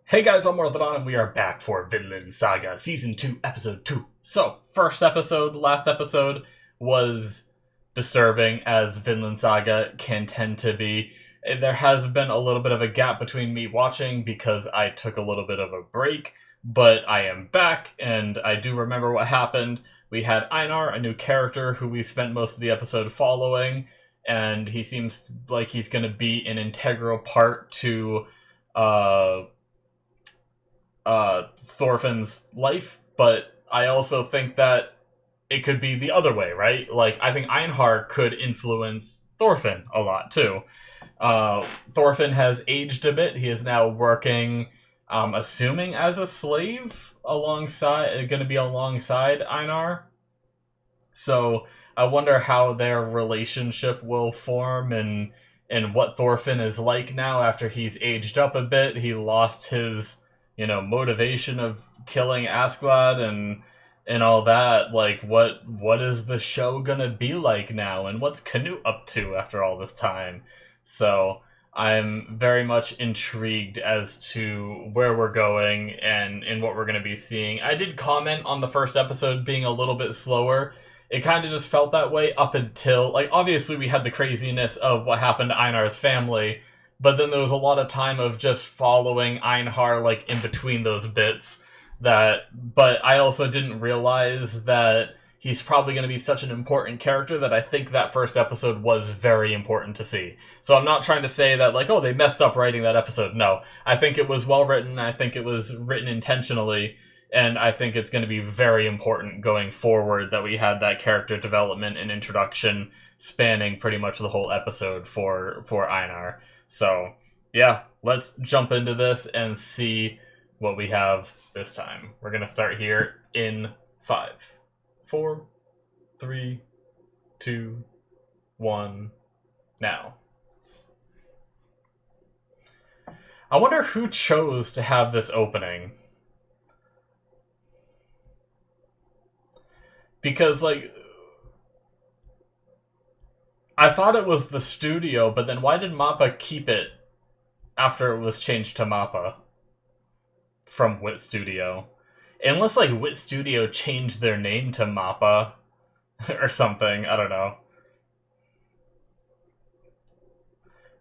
Hey guys, I'm Morthadon, and we are back for Vinland Saga, Season 2, Episode 2. So, last episode was disturbing, as Vinland Saga can tend to be. There has been a little bit of a gap between me watching because I took a little bit of a break, but I am back, and I do remember what happened. We had Einar, a new character who we spent most of the episode following, and he seems like he's going to be an integral part to Thorfinn's life, but I also think that it could be the other way, right? Like, I think Einar could influence Thorfinn a lot, too. Thorfinn has aged a bit. He is now working, assuming as a slave, going to be alongside Einar. So, I wonder how their relationship will form and what Thorfinn is like now after he's aged up a bit. He lost his motivation of killing Askeladd and all that. Like, what is the show gonna be like now, and what's Canute up to after all this time? So I'm very much intrigued as to where we're going and what we're gonna be seeing. I did comment on the first episode being a little bit slower. It kind of just felt that way up until, like, obviously we had the craziness of what happened to Einar's family, but then there was a lot of time of just following Einar, like, in between those bits. But I also didn't realize that he's probably going to be such an important character that I think that first episode was very important to see. So I'm not trying to say that, like, oh, they messed up writing that episode. No, I think it was well written. I think it was written intentionally. And I think it's going to be very important going forward that we had that character development and introduction spanning pretty much the whole episode for Einar. So, yeah, let's jump into this and see what we have this time. We're going to start here in 5, 4, 3, 2, 1, now. I wonder who chose to have this opening. Because, like, I thought it was the studio, but then why did Mappa keep it after it was changed to Mappa from Wit Studio? Unless, like, Wit Studio changed their name to Mappa or something. I don't know.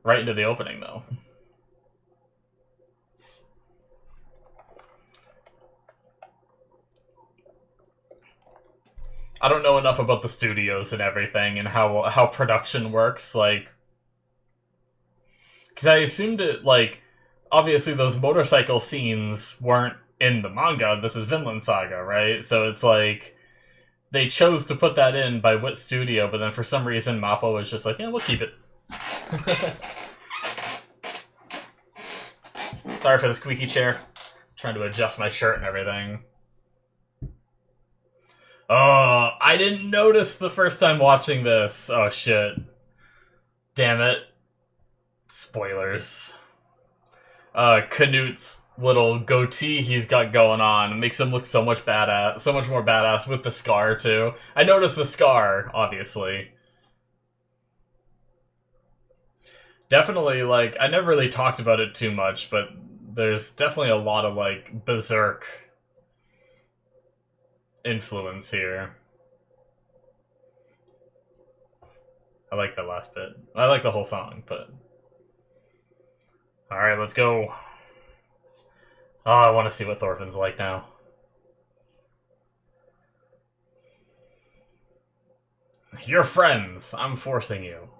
Right into the opening, though. I don't know enough about the studios and everything and how production works, like, because I assumed it, like, obviously those motorcycle scenes weren't in the manga. This is Vinland Saga, right? So it's like they chose to put that in by Wit Studio, but then for some reason Mappa was just like, yeah, we'll keep it. Sorry for the squeaky chair. I'm trying to adjust my shirt and everything. Oh, I didn't notice the first time watching this. Oh, shit. Damn it. Spoilers. Canute's little goatee he's got going on makes him look so much more badass with the scar, too. I noticed the scar, obviously. Definitely, like, I never really talked about it too much, but there's definitely a lot of, like, berserk influence here. I like that last bit. I like the whole song, but... Alright, let's go. Oh, I want to see what Thorfinn's like now. You're friends. I'm forcing you.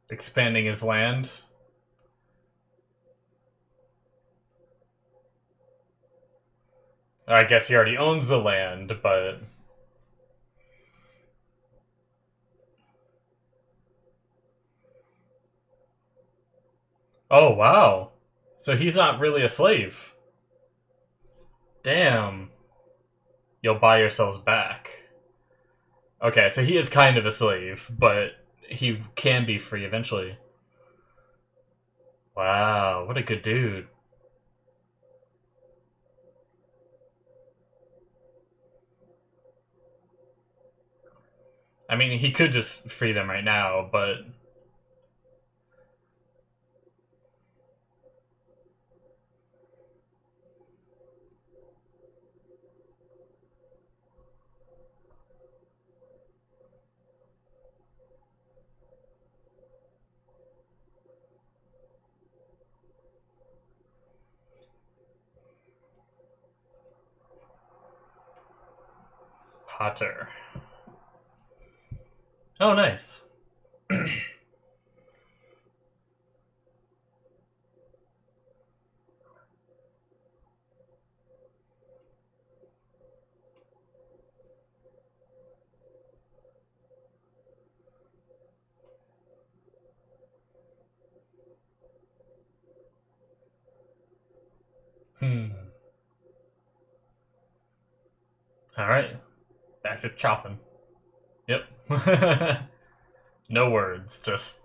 Expanding his land. I guess he already owns the land, but... Oh, wow. So he's not really a slave. Damn. You'll buy yourselves back. Okay, so he is kind of a slave, but he can be free eventually. Wow, what a good dude. I mean, he could just free them right now, but... Potter. Oh, nice. Hmm. Alright, back to chopping. Yep. No words, just...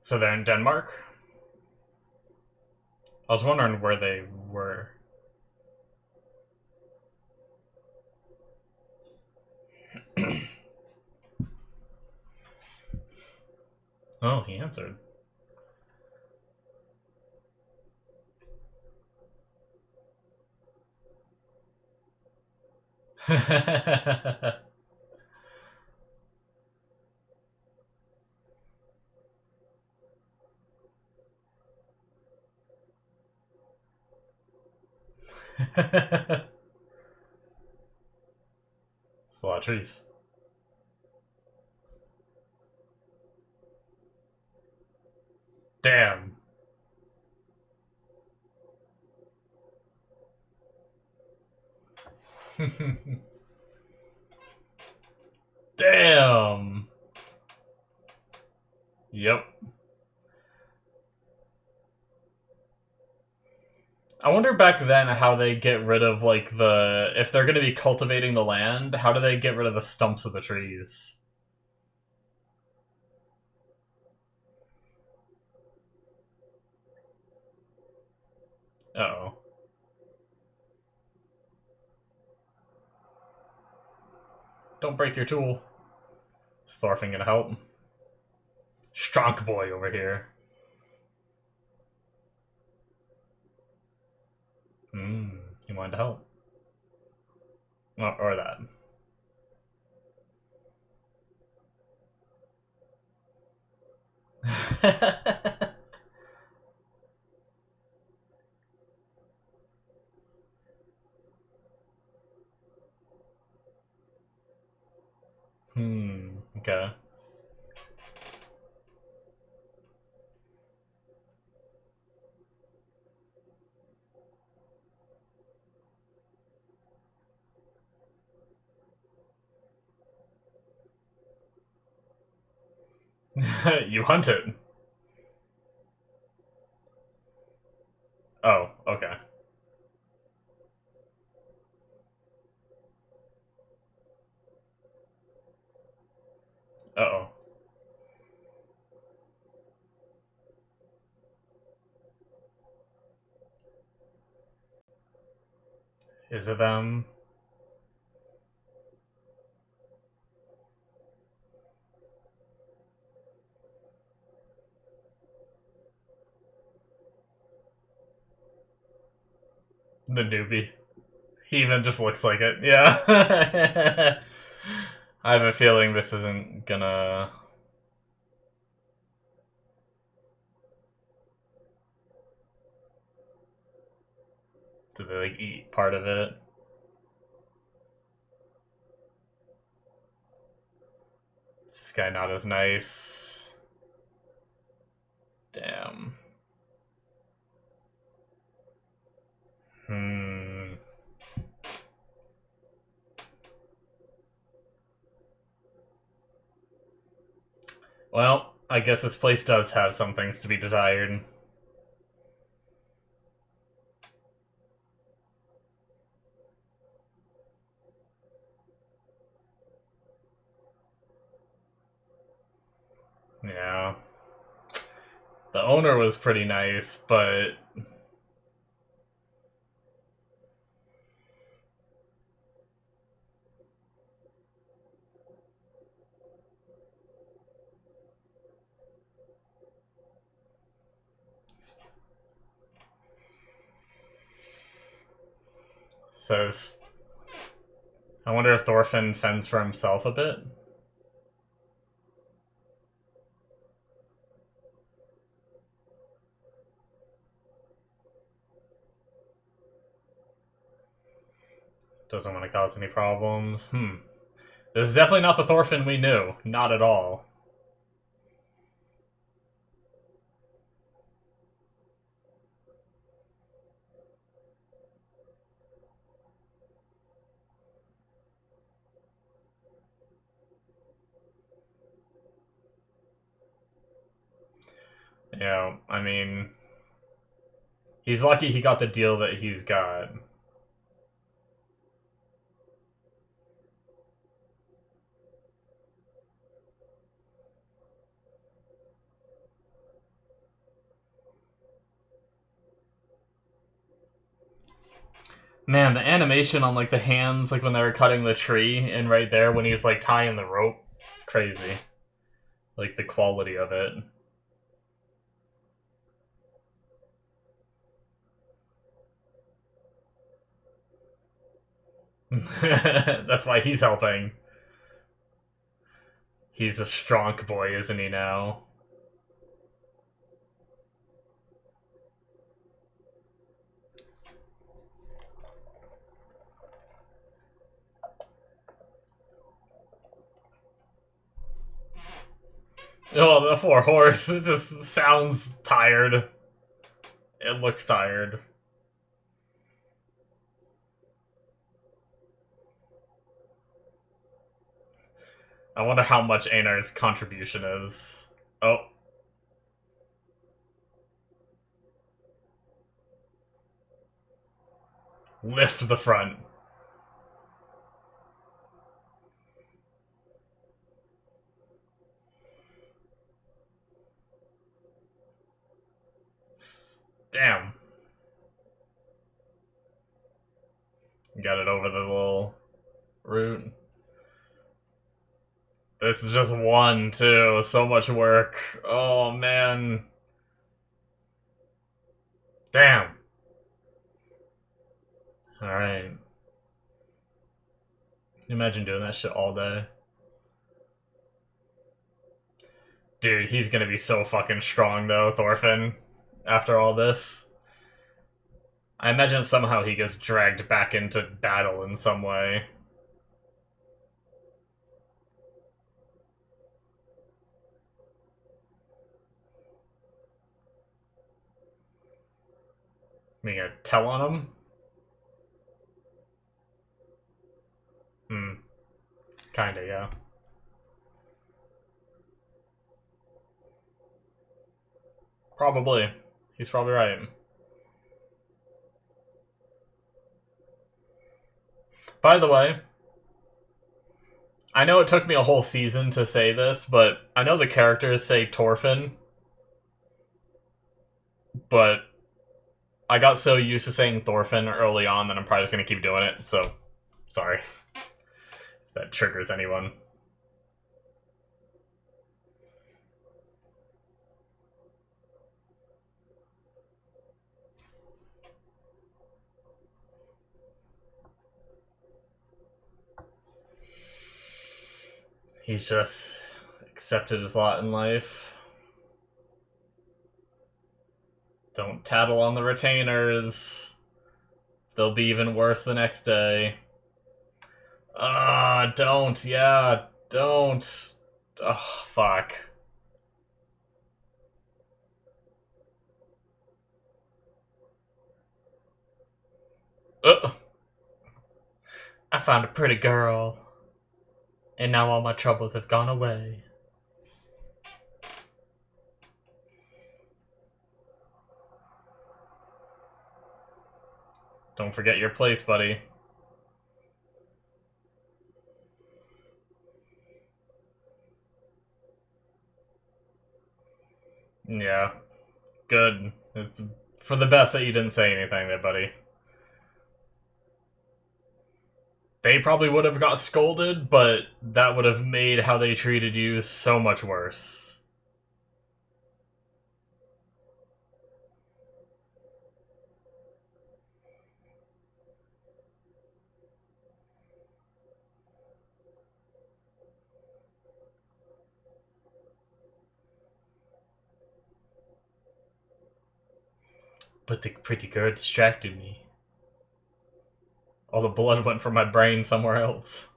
So they're in Denmark? I was wondering where they were. Oh, he answered. It's a lot of trees. Damn. Damn. Yep. I wonder back then how they get rid of, like, the... If they're gonna be cultivating the land, how do they get rid of the stumps of the trees? Uh-oh. Don't break your tool. Is Thorfinn gonna help? Strong boy over here. He wanted to help. Or that. Okay. You hunt it. Oh, okay. Uh-oh. Is it them? The newbie. He even just looks like it. Yeah. I have a feeling this isn't gonna... Did they, like, eat part of it? This guy not as nice. Damn. Well, I guess this place does have some things to be desired. Yeah. The owner was pretty nice, but... Says... I wonder if Thorfinn fends for himself a bit? Doesn't want to cause any problems. This is definitely not the Thorfinn we knew. Not at all. You know, I mean... He's lucky he got the deal that he's got. Man, the animation on, like, the hands, like, when they were cutting the tree, and right there when he's, like, tying the rope, it's crazy. Like, the quality of it. That's why he's helping. He's a strong boy, isn't he, now? Oh, the poor horse. It just sounds tired. It looks tired. I wonder how much Einar's contribution is. Oh. Lift the front. Damn. Got it over the little root. This is just one, too. So much work. Oh, man. Damn. Alright. Imagine doing that shit all day. Dude, he's gonna be so fucking strong, though, Thorfinn, after all this. I imagine somehow he gets dragged back into battle in some way. We gonna tell on him? Kinda, yeah. Probably. He's probably right. By the way, I know it took me a whole season to say this, but I know the characters say Thorfinn, but I got so used to saying Thorfinn early on that I'm probably just going to keep doing it, so sorry if that triggers anyone. He's just accepted his lot in life. Don't tattle on the retainers. They'll be even worse the next day. Don't. Yeah, don't. Oh, fuck. I found a pretty girl, and now all my troubles have gone away. Don't forget your place, buddy. Yeah. Good. It's for the best that you didn't say anything there, buddy. They probably would have got scolded, but that would have made how they treated you so much worse. But the pretty girl distracted me. All the blood went from my brain somewhere else.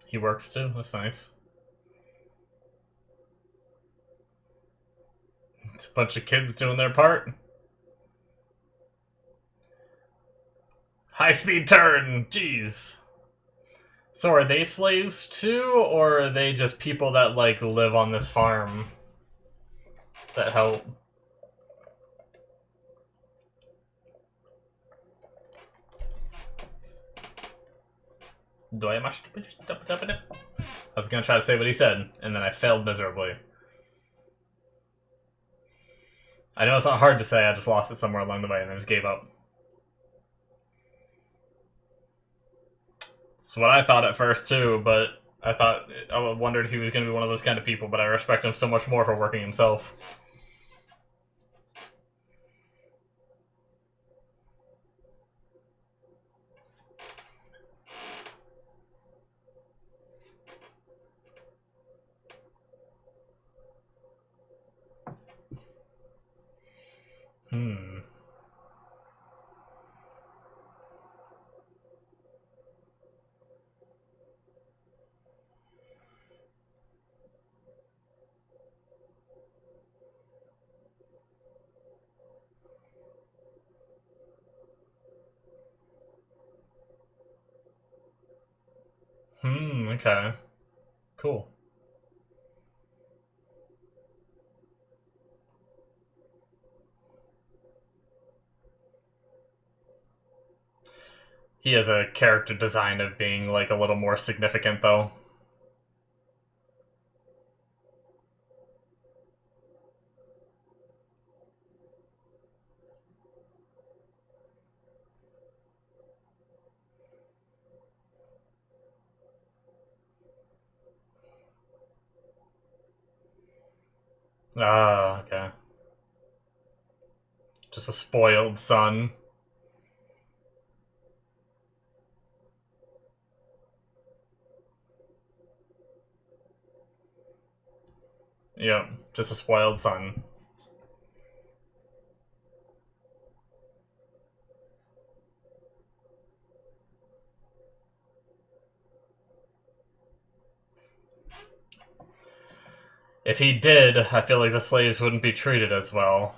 He works too, that's nice. It's a bunch of kids doing their part. High speed turn! Jeez. So are they slaves too, or are they just people that, like, live on this farm that help? Do I much? I was gonna try to say what he said, and then I failed miserably. I know it's not hard to say, I just lost it somewhere along the way and I just gave up. It's what I thought at first too, but I wondered if he was gonna be one of those kind of people, but I respect him so much more for working himself. Okay. Cool. He has a character design of being, like, a little more significant, though. Ah, okay. Just a spoiled son. Yep, just a spoiled son. If he did, I feel like the slaves wouldn't be treated as well.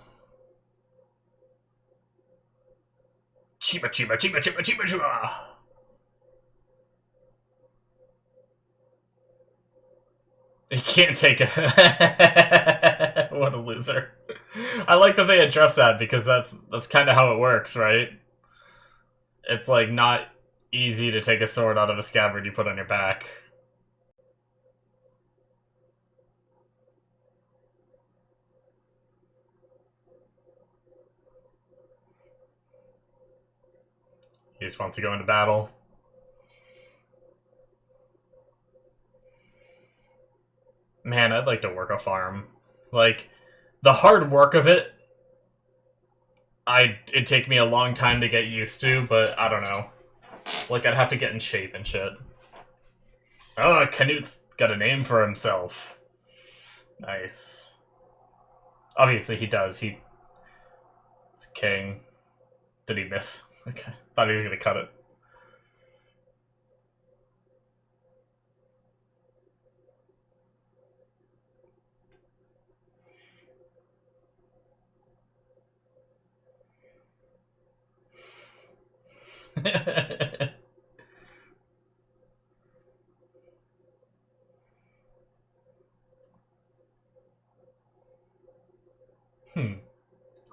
Chiba chiba chiba chiba chiba chiba! He can't take it. What a loser. I like that they address that, because that's kind of how it works, right? It's, like, not easy to take a sword out of a scabbard you put on your back. He just wants to go into battle. Man, I'd like to work a farm. Like, the hard work of it It'd take me a long time to get used to, but I don't know. Like, I'd have to get in shape and shit. Oh, Canute's got a name for himself. Nice. Obviously he does. He's king. Did he miss? Okay. Thought he was gonna cut it.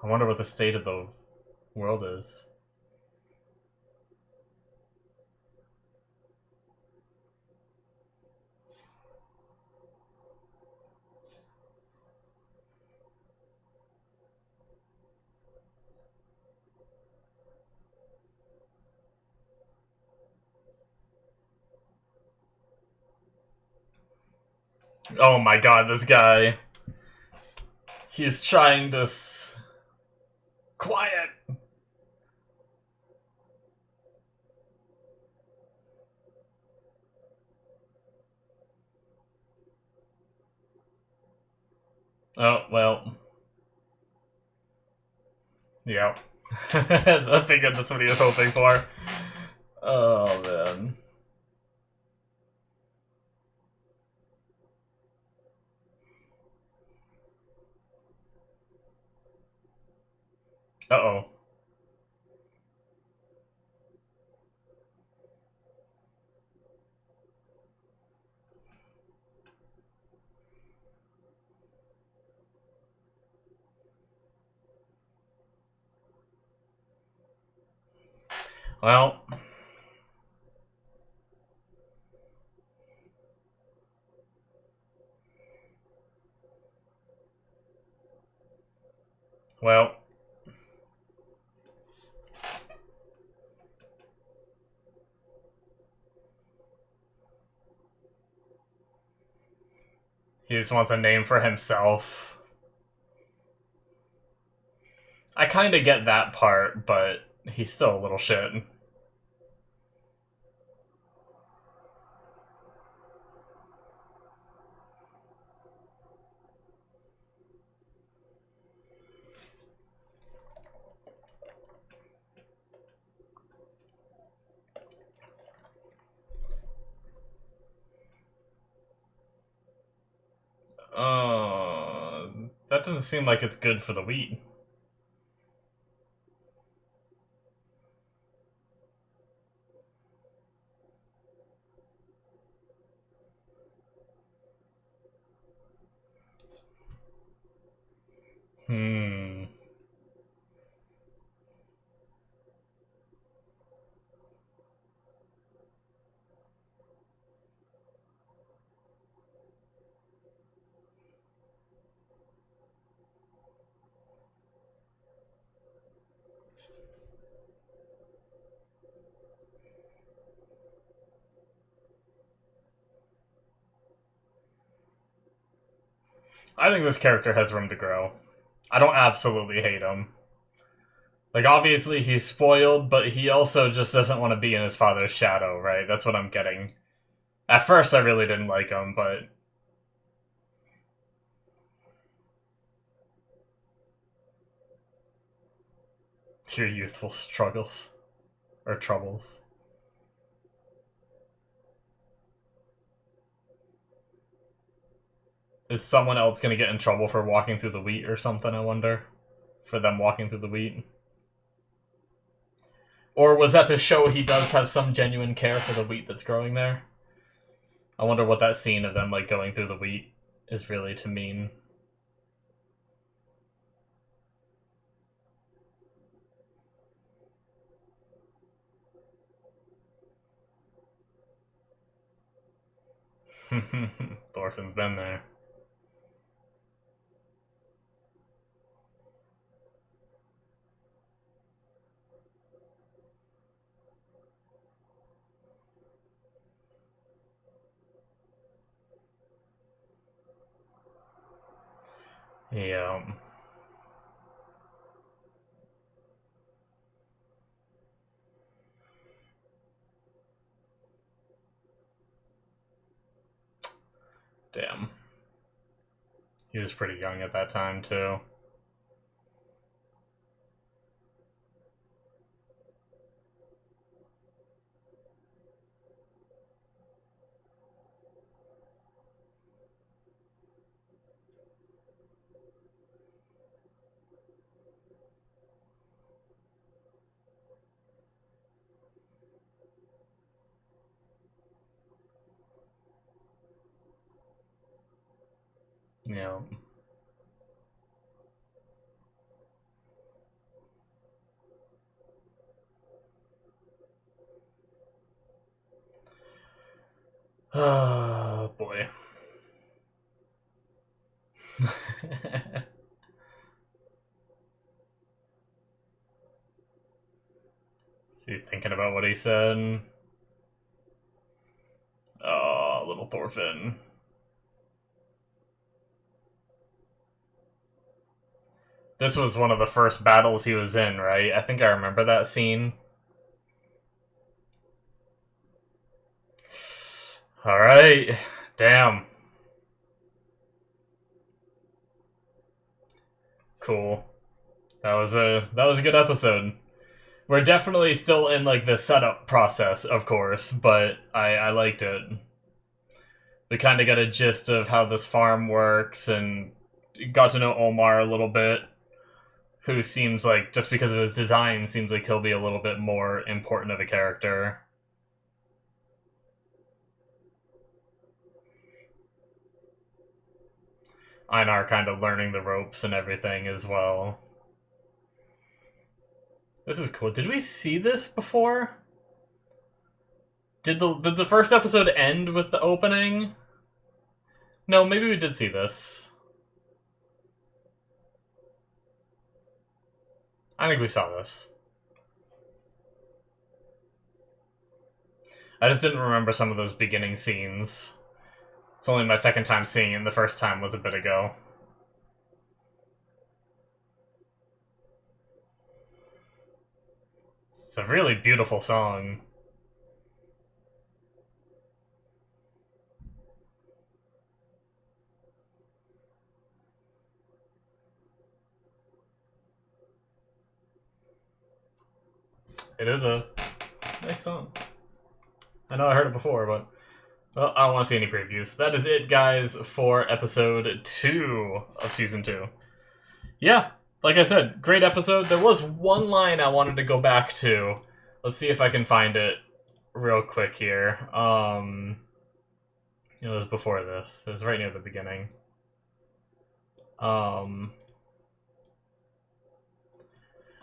I wonder what the state of the world is. Oh my god, this guy. He's trying to... Quiet! Oh, well. Yeah. I figured that's what he was hoping for. Oh, man. Uh-oh. Well... Well... He just wants a name for himself. I kinda get that part, but he's still a little shit. That doesn't seem like it's good for the wheat. I think this character has room to grow. I don't absolutely hate him. Like, obviously he's spoiled, but he also just doesn't want to be in his father's shadow, right? That's what I'm getting. At first, I really didn't like him, but... Your youthful struggles. Or troubles. Is someone else gonna get in trouble for walking through the wheat or something, I wonder? For them walking through the wheat? Or was that to show he does have some genuine care for the wheat that's growing there? I wonder what that scene of them, like, going through the wheat is really to mean. Thorfinn's been there. Yeah. He was pretty young at that time, too. Yeah. Oh, boy. See, thinking about what he said. Oh, little Thorfinn. This was one of the first battles he was in, right? I think I remember that scene. Alright. Damn. Cool. That was a good episode. We're definitely still in like the setup process, of course, but I liked it. We kind of got a gist of how this farm works and got to know Olmar a little bit, who seems like, just because of his design, seems like he'll be a little bit more important of a character. Einar kind of learning the ropes and everything as well. This is cool. Did we see this before? Did the first episode end with the opening? No, maybe we did see this. I think we saw this. I just didn't remember some of those beginning scenes. It's only my second time seeing it, and the first time was a bit ago. It's a really beautiful song. It is a nice song. I know I heard it before, but well, I don't want to see any previews. That is it, guys, for episode 2 of Season 2. Yeah, like I said, great episode. There was one line I wanted to go back to. Let's see if I can find it real quick here. It was before this. It was right near the beginning.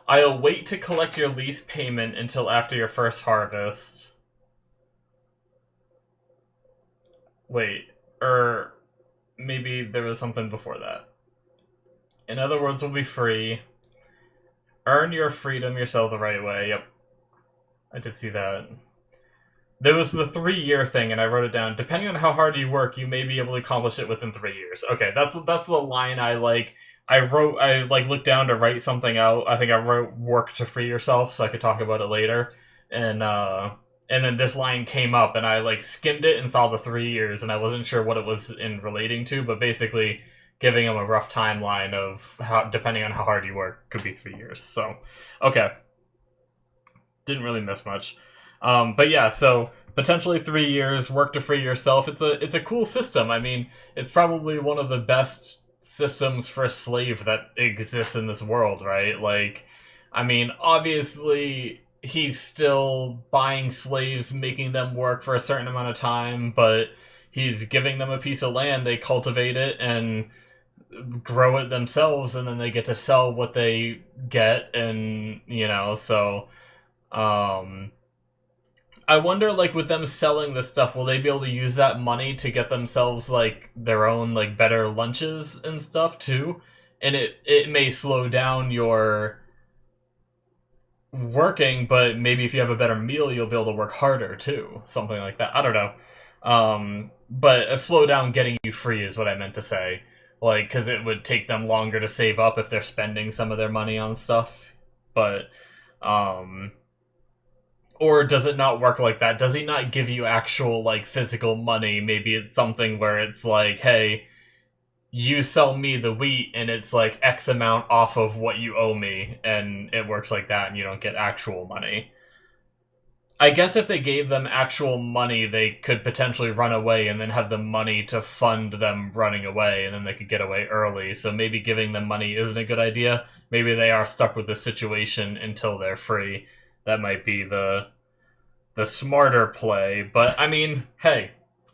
I'll wait to collect your lease payment until after your first harvest. Wait, maybe there was something before that. In other words, we'll be free. Earn your freedom yourself the right way. Yep. I did see that. There was the 3-year thing, and I wrote it down. Depending on how hard you work, you may be able to accomplish it within 3 years. Okay, that's the line I like. I looked down to write something out. I think I wrote work to free yourself so I could talk about it later. And then this line came up, and I like skimmed it and saw the 3 years, and I wasn't sure what it was in relating to, but basically giving him a rough timeline of how, depending on how hard you work, could be 3 years. So, okay. Didn't really miss much. But yeah, so potentially 3 years, work to free yourself. It's a cool system. I mean, it's probably one of the best systems for a slave that exists in this world, right? Like, I mean, obviously he's still buying slaves, making them work for a certain amount of time, but he's giving them a piece of land, they cultivate it and grow it themselves, and then they get to sell what they get, and, you know, so, I wonder, like, with them selling this stuff, will they be able to use that money to get themselves, like, their own, like, better lunches and stuff, too? And it may slow down your working, but maybe if you have a better meal, you'll be able to work harder, too. Something like that. I don't know. But a slow down getting you free is what I meant to say. Like, because it would take them longer to save up if they're spending some of their money on stuff. But, or does it not work like that? Does he not give you actual, like, physical money? Maybe it's something where it's like, hey, you sell me the wheat and it's like X amount off of what you owe me, and it works like that, and you don't get actual money. I guess if they gave them actual money, they could potentially run away and then have the money to fund them running away, and then they could get away early. So maybe giving them money isn't a good idea. Maybe they are stuck with the situation until they're free. That might be the smarter play. But I mean, hey,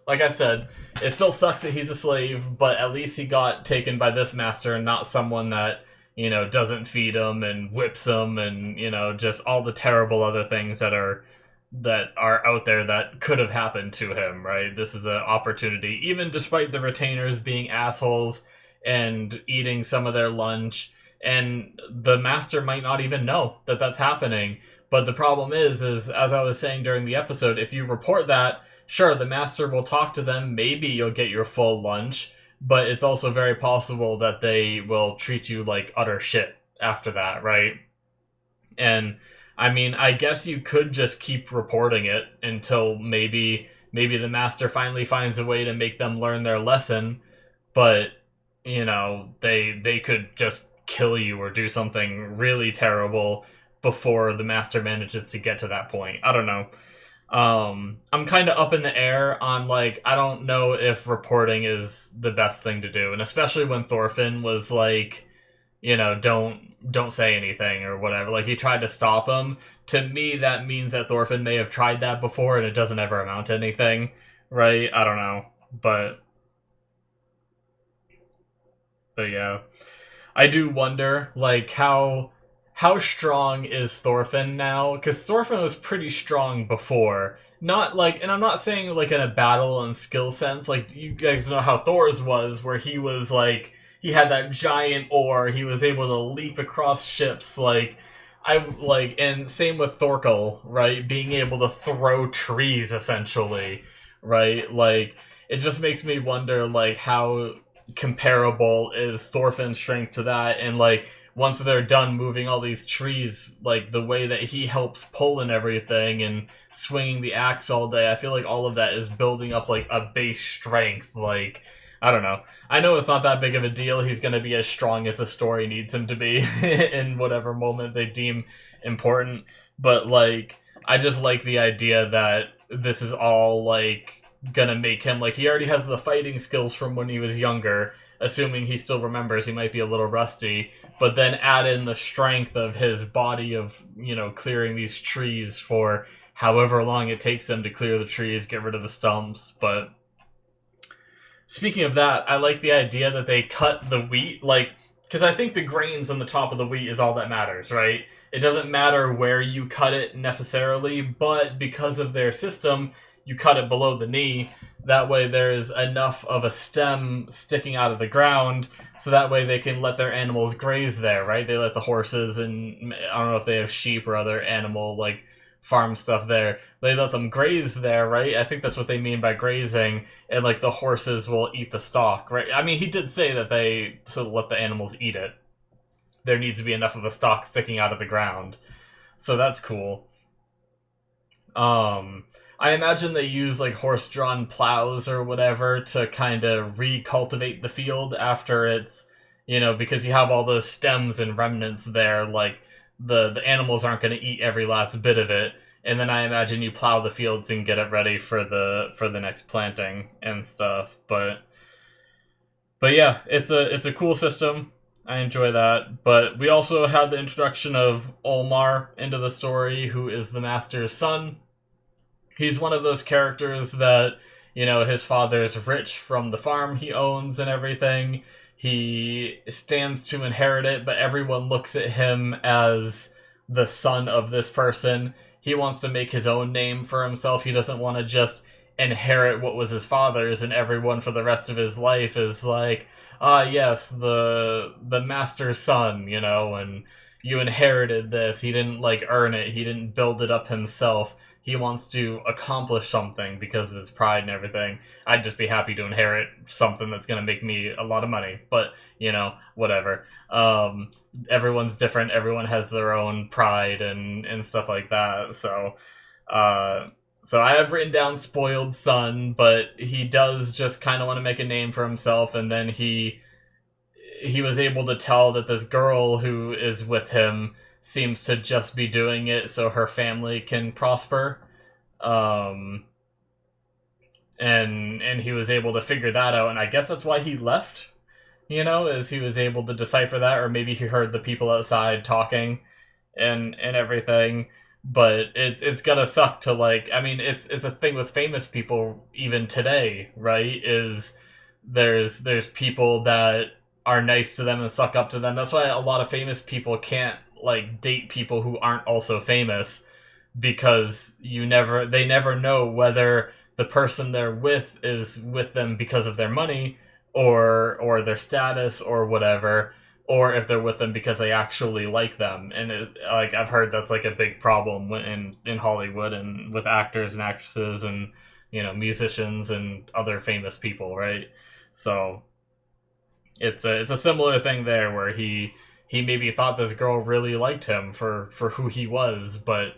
like I said, it still sucks that he's a slave, but at least he got taken by this master and not someone that, doesn't feed him and whips him and, just all the terrible other things that are out there that could have happened to him, right? This is an opportunity, even despite the retainers being assholes and eating some of their lunch, and the master might not even know that that's happening. But the problem is as I was saying during the episode, if you report that, sure, the master will talk to them, maybe you'll get your full lunch, but it's also very possible that they will treat you like utter shit after that, right? And I mean, I guess you could just keep reporting it until maybe the master finally finds a way to make them learn their lesson, but they could just kill you or do something really terrible before the master manages to get to that point. I don't know. I'm kind of up in the air on, like, I don't know if reporting is the best thing to do, and especially when Thorfinn was like, don't say anything or whatever. Like, he tried to stop him. To me, that means that Thorfinn may have tried that before and it doesn't ever amount to anything, right? I don't know. But yeah. I do wonder, like, how strong is Thorfinn now? Because Thorfinn was pretty strong before. Not like, and I'm not saying like in a battle and skill sense. Like, you guys know how Thor's was, where he was like, he had that giant oar. He was able to leap across ships. And same with Thorkel, right? Being able to throw trees, essentially, right? Like, it just makes me wonder, like, how comparable is Thorfinn's strength to that, and like, once they're done moving all these trees, like the way that he helps pull and everything and swinging the axe all day, I feel like all of that is building up like a base strength. Like, I don't know. I know it's not that big of a deal. He's going to be as strong as the story needs him to be in whatever moment they deem important. But like, I just like the idea that this is all like gonna make him, like, he already has the fighting skills from when he was younger, assuming he still remembers. He might be a little rusty, but then add in the strength of his body of, clearing these trees for however long it takes them to clear the trees, get rid of the stumps. But speaking of that, I like the idea that they cut the wheat, like, because I think the grains on the top of the wheat is all that matters, right? It doesn't matter where you cut it necessarily, but because of their system, you cut it below the knee. That way there's enough of a stem sticking out of the ground, so that way they can let their animals graze there, right? They let the horses, and I don't know if they have sheep or other animal, like, farm stuff there. They let them graze there, right? I think that's what they mean by grazing, and, like, the horses will eat the stalk, right? I mean, he did say that they to let the animals eat it. There needs to be enough of a stalk sticking out of the ground. So that's cool. I imagine they use like horse-drawn plows or whatever to kind of recultivate the field after it's, because you have all those stems and remnants there, like the animals aren't going to eat every last bit of it. And then I imagine you plow the fields and get it ready for the next planting and stuff. But yeah, it's a cool system. I enjoy that. But we also had the introduction of Olmar into the story, who is the master's son. He's one of those characters that, his father's rich from the farm he owns and everything. He stands to inherit it, but everyone looks at him as the son of this person. He wants to make his own name for himself. He doesn't want to just inherit what was his father's, and everyone for the rest of his life is like, yes, the master's son, and you inherited this. He didn't, like, earn it. He didn't build it up himself. He wants to accomplish something because of his pride and everything. I'd just be happy to inherit something that's going to make me a lot of money. But, whatever. Everyone's different. Everyone has their own pride and stuff like that. So, So I have written down spoiled son, but he does just kind of want to make a name for himself, and then he was able to tell that this girl who is with him seems to just be doing it so her family can prosper. Um, and he was able to figure that out, and I guess that's why he left. Is he was able to decipher that, or maybe he heard the people outside talking, and everything. But it's gonna suck to, like, I mean, it's a thing with famous people even today, right? Is there's people that are nice to them and suck up to them. That's why a lot of famous people can't, like, date people who aren't also famous, because they never know whether the person they're with is with them because of their money, or their status, or whatever, or if they're with them because they actually like them. And like, I've heard that's like a big problem in Hollywood, and with actors and actresses, and musicians and other famous people, right? So it's a similar thing there, where he maybe thought this girl really liked him for who he was, but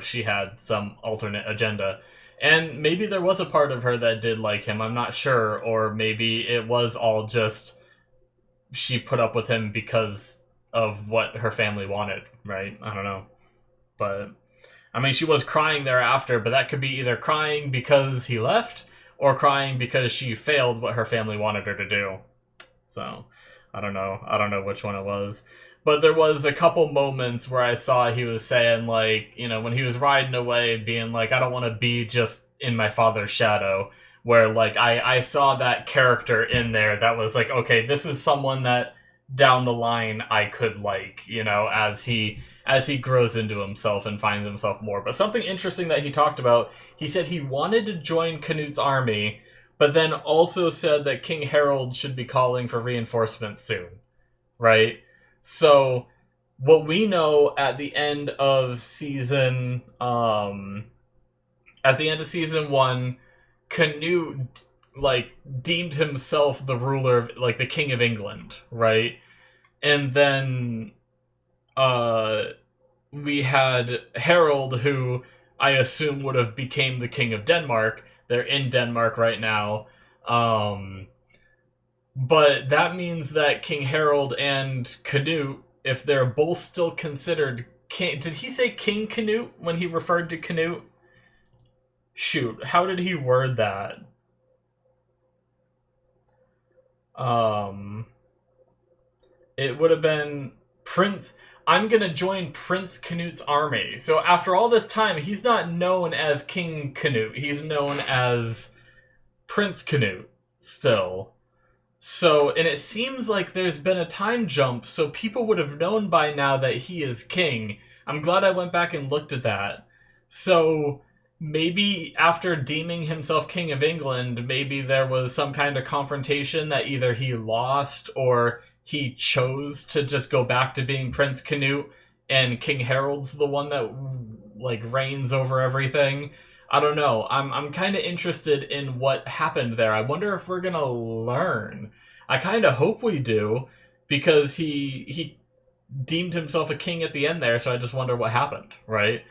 she had some alternate agenda. And maybe there was a part of her that did like him, I'm not sure, or maybe it was all just she put up with him because of what her family wanted, right? I don't know. But I mean, she was crying thereafter, but that could be either crying because he left, or crying because she failed what her family wanted her to do. So I don't know. I don't know which one it was. But there was a couple moments where I saw he was saying, like, when he was riding away, being like, I don't want to be just in my father's shadow. Where, like, I saw that character in there that was like, okay, this is someone that down the line I could like, as he grows into himself and finds himself more. But something interesting that he talked about, he said he wanted to join Canute's army, but then also said that King Harold should be calling for reinforcements soon, right? So what we know at the end of season 1, Canute, like, deemed himself the ruler of, like, the King of England, right? And then we had Harold, who I assume would have became the King of Denmark. They're in Denmark right now. But that means that King Harold and Canute, if they're both still considered king... Did he say King Canute when he referred to Canute? Shoot, how did he word that? It would have been Prince... I'm gonna join Prince Canute's army. So after all this time, he's not known as King Canute. He's known as Prince Canute still. So, and it seems like there's been a time jump, so people would have known by now that he is king. I'm glad I went back and looked at that. So maybe after deeming himself King of England, maybe there was some kind of confrontation that either he lost, or he chose to just go back to being Prince Canute, and King Harold's the one that, like, reigns over everything. I don't know. I'm kind of interested in what happened there. I wonder if we're gonna learn. I kind of hope we do, because he deemed himself a king at the end there, so I just wonder what happened, right?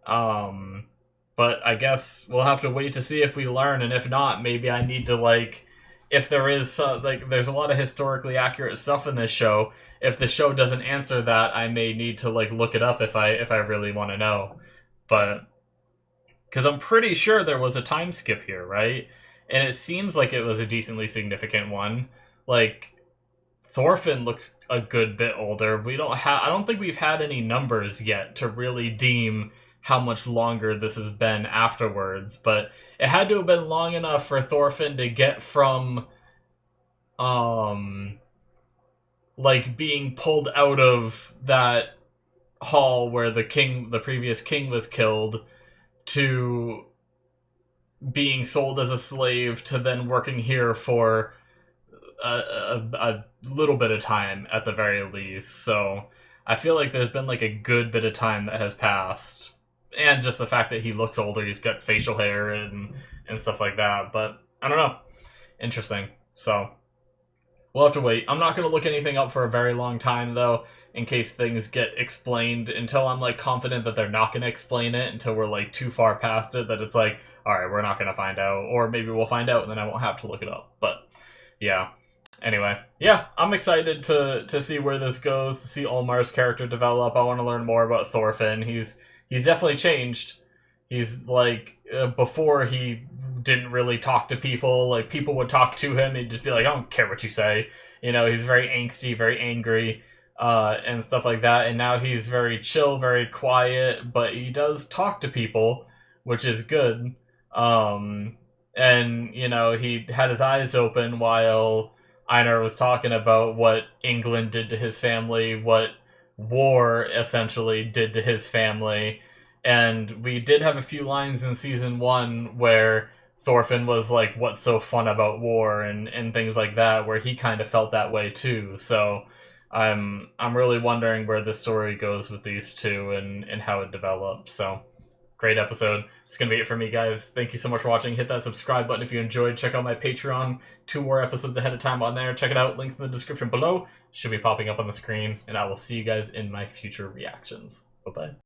But I guess we'll have to wait to see if we learn, and if not, maybe I need to, like, if there is, like, there's a lot of historically accurate stuff in this show. If the show doesn't answer that, I may need to, like, look it up if I really want to know. But because I'm pretty sure there was a time skip here, right? And it seems like it was a decently significant one. Like, Thorfinn looks a good bit older. I don't think we've had any numbers yet to really deem how much longer this has been afterwards, but it had to have been long enough for Thorfinn to get from like, being pulled out of that hall where the previous king was killed, to being sold as a slave, to then working here for a little bit of time at the very least. So I feel like there's been, like, a good bit of time that has passed, and just the fact that he looks older, he's got facial hair and stuff like that. But I don't know, interesting. So We'll have to wait. I'm not going to look anything up for a very long time, though, in case things get explained, until I'm, like, confident that they're not going to explain it, until we're, like, too far past it, that it's like, alright, we're not going to find out, or maybe we'll find out and then I won't have to look it up. But, yeah. Anyway, yeah, I'm excited to see where this goes, to see Olmar's character develop. I want to learn more about Thorfinn. He's definitely changed. He's like before he didn't really talk to people. Like people would talk to him, he'd just be like, "I don't care what you say." You know, he's very angsty, very angry, and stuff like that. And now he's very chill, very quiet, but he does talk to people, which is good. And you know, he had his eyes open while Einar was talking about what England did to his family, what war essentially did to his family. And we did have a few lines in season 1 where Thorfinn was like, "What's so fun about war?" and things like that, where he kind of felt that way too. So I'm really wondering where the story goes with these two and how it develops. So great episode. It's going to be it for me, guys. Thank you so much for watching. Hit that subscribe button if you enjoyed. Check out my Patreon. 2 more episodes ahead of time on there. Check it out. Links in the description below. Should be popping up on the screen. And I will see you guys in my future reactions. Bye-bye.